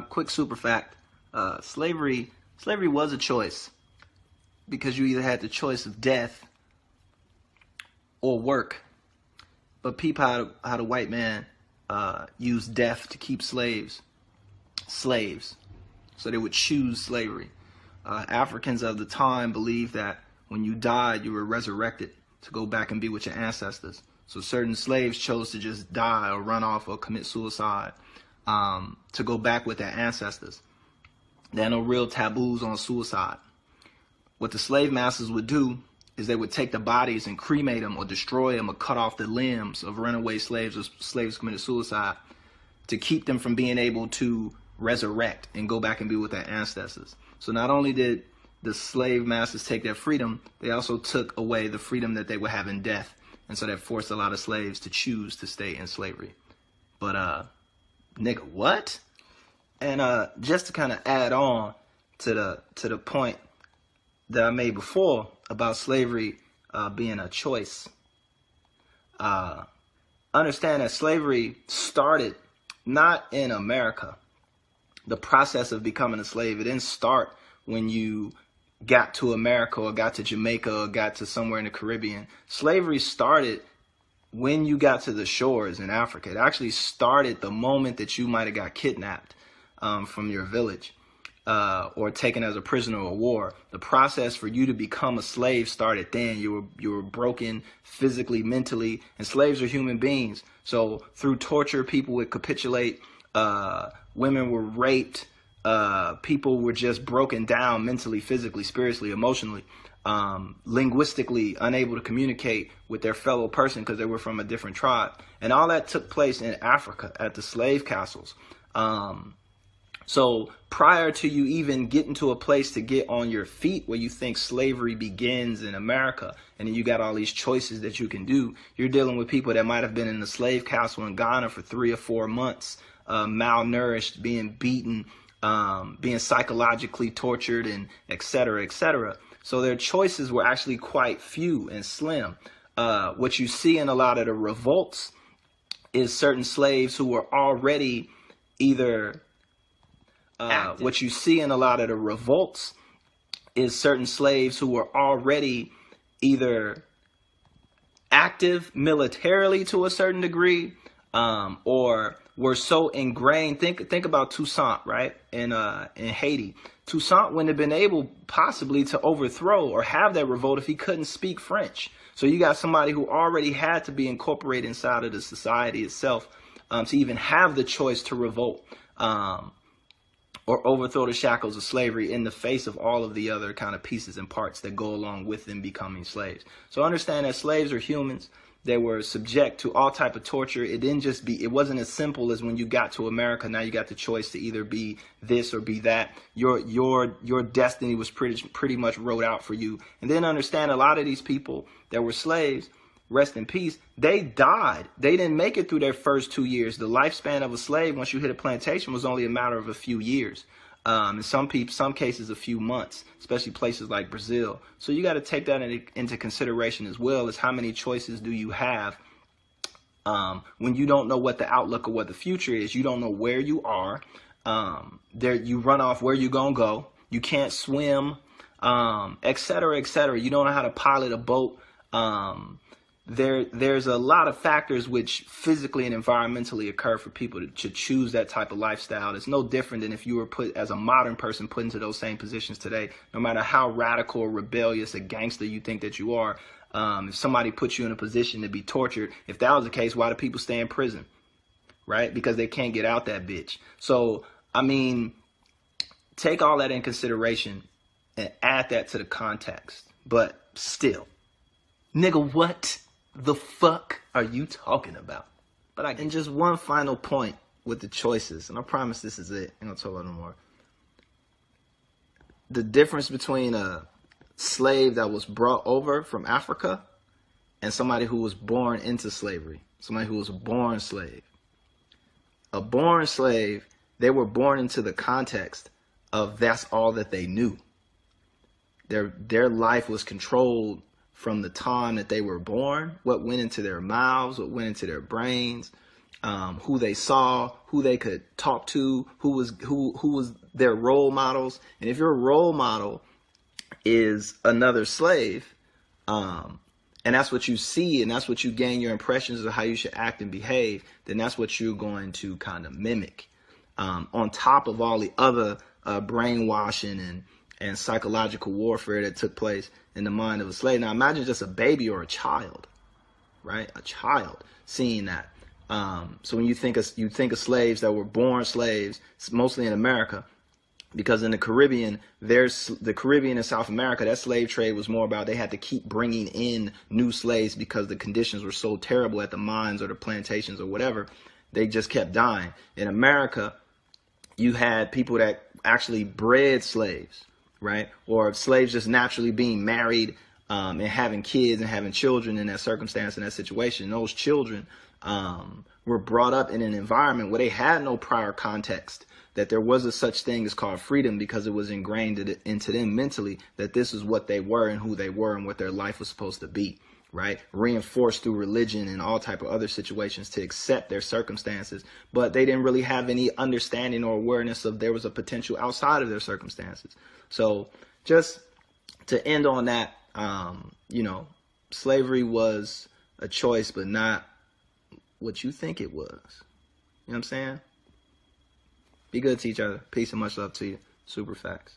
Quick super fact: slavery was a choice because you either had the choice of death or work. But peep how the white man used death to keep slaves. So they would choose slavery. Africans of the time believed that when you died, you were resurrected to go back and be with your ancestors. So certain slaves chose to just die or run off or commit suicide to go back with their ancestors. There are no real taboos on suicide. What the slave masters would do is they would take the bodies and cremate them or destroy them or cut off the limbs of runaway slaves or slaves who committed suicide to keep them from being able to resurrect and go back and be with their ancestors. So not only did the slave masters take their freedom, they also took away the freedom that they would have in death. And so that forced a lot of slaves to choose to stay in slavery. But nigga, what? And just to kind of add on to the point that I made before about slavery being a choice, understand that slavery started not in America. The process of becoming a slave, it didn't start when you got to America or got to Jamaica or got to somewhere in the Caribbean. Slavery started when you got to the shores in Africa. It actually started the moment that you might have got kidnapped from your village or taken as a prisoner of war. The process for you to become a slave started then. You were broken physically, mentally, and slaves are human beings. So through torture, people would capitulate. Women were raped. People were just broken down mentally, physically, spiritually, emotionally, linguistically unable to communicate with their fellow person because they were from a different tribe. And all that took place in Africa at the slave castles. So prior to you even getting to a place to get on your feet where you think slavery begins in America, and then you got all these choices that you can do, you're dealing with people that might have been in the slave castle in Ghana for 3 or 4 months, malnourished, being beaten, being psychologically tortured, and et cetera, et cetera. So their choices were actually quite few and slim. What you see in a lot of the revolts is certain slaves who were already either what you see in a lot of the revolts is certain slaves who were already either active militarily to a certain degree, or were so ingrained. Think about Toussaint, right? In Haiti. Toussaint wouldn't have been able possibly to overthrow or have that revolt if he couldn't speak French. So you got somebody who already had to be incorporated inside of the society itself to even have the choice to revolt or overthrow the shackles of slavery in the face of all of the other kind of pieces and parts that go along with them becoming slaves. So understand that slaves are humans. They were subject to all type of torture. It wasn't as simple as when you got to America. Now you got the choice to either be this or be that. Your destiny was pretty much wrote out for you. And then understand a lot of these people that were slaves, rest in peace, they died. They didn't make it through their first 2 years. The lifespan of a slave once you hit a plantation was only a matter of a few years. In some cases, a few months, especially places like Brazil. So you got to take that into consideration as well, as how many choices do you have when you don't know what the outlook or what the future is. You don't know where you are. You run off where you're going to go. You can't swim, et cetera, et cetera. You don't know how to pilot a boat. There's a lot of factors which physically and environmentally occur for people to choose that type of lifestyle. It's no different than if you were put as a modern person put into those same positions today. No matter how radical or rebellious a gangster you think that you are, if somebody puts you in a position to be tortured, if that was the case, why do people stay in prison? Right? Because they can't get out that bitch. So, I mean, take all that in consideration and add that to the context. But still, nigga, what the fuck are you talking about? And just one final point with the choices, and I promise this is it. I'm not talking about no more. The difference between a slave that was brought over from Africa and somebody who was born into slavery, somebody who was a born slave. A born slave, they were born into the context of that's all that they knew. Their life was controlled from the time that they were born, what went into their mouths, what went into their brains, who they saw, who they could talk to, who was their role models. And if your role model is another slave, and that's what you see, and that's what you gain your impressions of how you should act and behave, then that's what you're going to kind of mimic. On top of all the other brainwashing and psychological warfare that took place in the mind of a slave. Now imagine just a baby or a child, right? A child seeing that. So when you think of slaves that were born slaves, mostly in America, because in the Caribbean, the Caribbean and South America, that slave trade was more about they had to keep bringing in new slaves because the conditions were so terrible at the mines or the plantations or whatever. They just kept dying. In America, you had people that actually bred slaves, right? Or slaves just naturally being married and having kids and having children in that circumstance, in that situation. Those children were brought up in an environment where they had no prior context, that there was a such thing as called freedom, because it was ingrained into them mentally that this is what they were and who they were and what their life was supposed to be, right? Reinforced through religion and all type of other situations to accept their circumstances, but they didn't really have any understanding or awareness of there was a potential outside of their circumstances. So just to end on that, slavery was a choice, but not what you think it was. You know what I'm saying? Be good to each other. Peace and much love to you. Super facts.